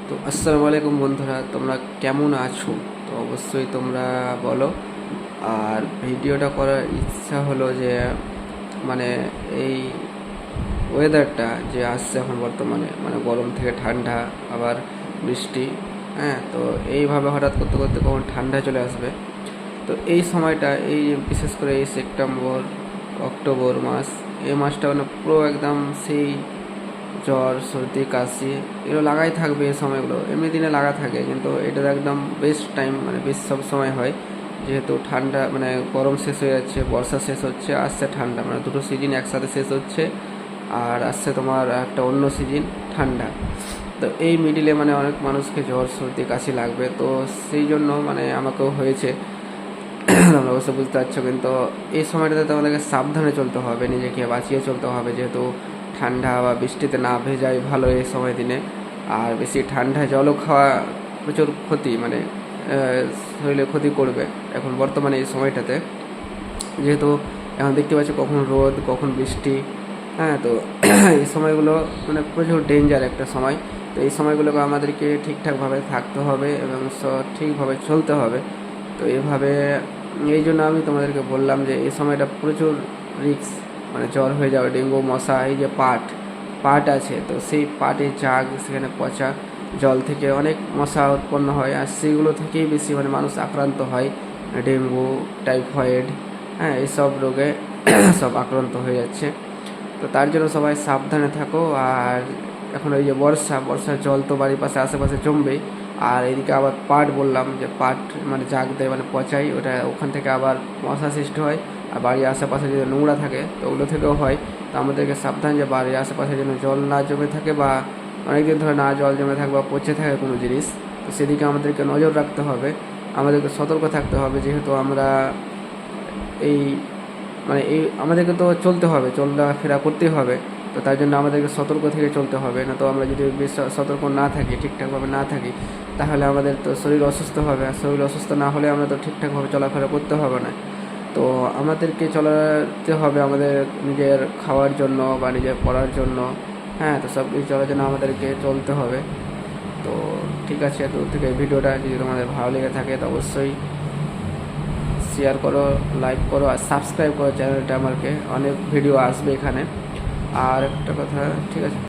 তো আসসালামু আলাইকুম বন্ধুরা, তোমরা কেমন আছো? তো অবশ্যই তোমরা বলো। আর ভিডিওটা করার ইচ্ছা হলো যে মানে এই ওয়েদারটা যে আসছে এখন বর্তমানে, মানে গরম থেকে ঠান্ডা, আবার বৃষ্টি। হ্যাঁ, তো এইভাবে হঠাৎ করতে করতে কখন ঠান্ডা চলে আসবে। তো এই সময়টা, এই বিশেষ করে এই সেপ্টেম্বর অক্টোবর মাস, এই মাসটা মানে পুরো একদম সেই জ্বর সর্দি কাশি এগুলো লাগাই থাকবে। এই সময়গুলো এমনি দিনে লাগা থাকে, কিন্তু এটা একদম বেস্ট টাইম, মানে বেশ সব সময় হয়। যেহেতু ঠান্ডা মানে গরম শেষ হয়ে যাচ্ছে, বর্ষা শেষ হচ্ছে, আসছে ঠান্ডা, মানে দুটো সিজন একসাথে শেষ হচ্ছে। আর আসছে তোমার একটা অন্য সিজন ঠান্ডা। তো এই মিডিলে মানে অনেক মানুষকে জ্বর সর্দি কাশি লাগবে, তো সেই জন্য মানে আমাকেও হয়েছে। তোমরা অবশ্য বুঝতে পারছো, কিন্তু এই সময়টাতে তোমাদেরকে সাবধানে চলতে হবে, নিজেকে বাঁচিয়ে চলতে হবে, যেহেতু ঠান্ডা বা বৃষ্টিতে না ভেজাই ভালো এই সময় দিনে। আর বেশি ঠান্ডা জলও খাওয়া প্রচুর ক্ষতি, মানে শরীরে ক্ষতি করবে এখন বর্তমানে এই সময়টাতে। যেহেতু এখন দেখতে পাচ্ছি কখন রোদ কখন বৃষ্টি। হ্যাঁ, তো এই সময়গুলো মানে প্রচুর ডেঞ্জার একটা সময়। তো এই সময়গুলোকে আমাদেরকে ঠিকঠাকভাবে থাকতে হবে এবং ঠিকভাবে চলতে হবে। তো এইভাবে এই জন্য আমি তোমাদেরকে বললাম যে এই সময়টা প্রচুর রিস্ক, মানে জ্বর হয়ে যাবে, ডেঙ্গু মশা, এই যে পাট আছে, তো সেই পাটে জাগ, সেখানে পচা জল থেকে অনেক মশা উৎপন্ন হয়, আর সেইগুলো থেকেই বেশি মানে মানুষ আক্রান্ত হয়। ডেঙ্গু, টাইফয়েড, হ্যাঁ, এইসব রোগে সব আক্রান্ত হয়ে যাচ্ছে। তো তার জন্য সবাই সাবধানে থাকো। আর এখন এই যে বর্ষার জল তো বাড়ির পাশে আশেপাশে জমবেই। আর এদিকে আবার পাট বললাম যে পাট মানে জাগ দেয়, মানে পচাই, ওটা ওখান থেকে আবার মশা সৃষ্টি হয়। আর বাড়ির আশেপাশে যদি নোংরা থাকে তো ওগুলো থেকেও হয়। তো আমাদেরকে সাবধান যে বাড়ির আশেপাশে যেন জল না জমে থাকে, বা অনেকদিন ধরে না জল জমে থাকে বা পচে থাকে কোনো জিনিস, তো সেদিকে আমাদেরকে নজর রাখতে হবে, আমাদেরকে সতর্ক থাকতে হবে। যেহেতু আমরা এই মানে এই আমাদেরকে তো চলতে হবে, চলাফেরা করতেই হবে। তো তার জন্য আমাদেরকে সতর্ক থেকে চলতে হবে, না তো আমরা যদি বেশ সতর্ক না থাকি, ঠিকঠাকভাবে না থাকি, তাহলে আমাদের তো শরীর অসুস্থ হবে। আর শরীর অসুস্থ না হলে আমরা তো ঠিকঠাকভাবে চলাফেরা করতে হবে না। তো আমাদেরকে চলাতে হবে আমাদের নিজের খাওয়ার জন্য বা নিজের পড়ার জন্য। হ্যাঁ, তো সব কিছু চলার জন্য আমাদেরকে চলতে হবে। তো ঠিক আছে, দূর থেকে ভিডিওটা যদি তোমাদের ভালো লেগে থাকে তো অবশ্যই শেয়ার করো, লাইক করো আর সাবস্ক্রাইব করো চ্যানেলটা। আমাকে অনেক ভিডিও আসবে এখানে। আর একটা কথা, ঠিক আছে।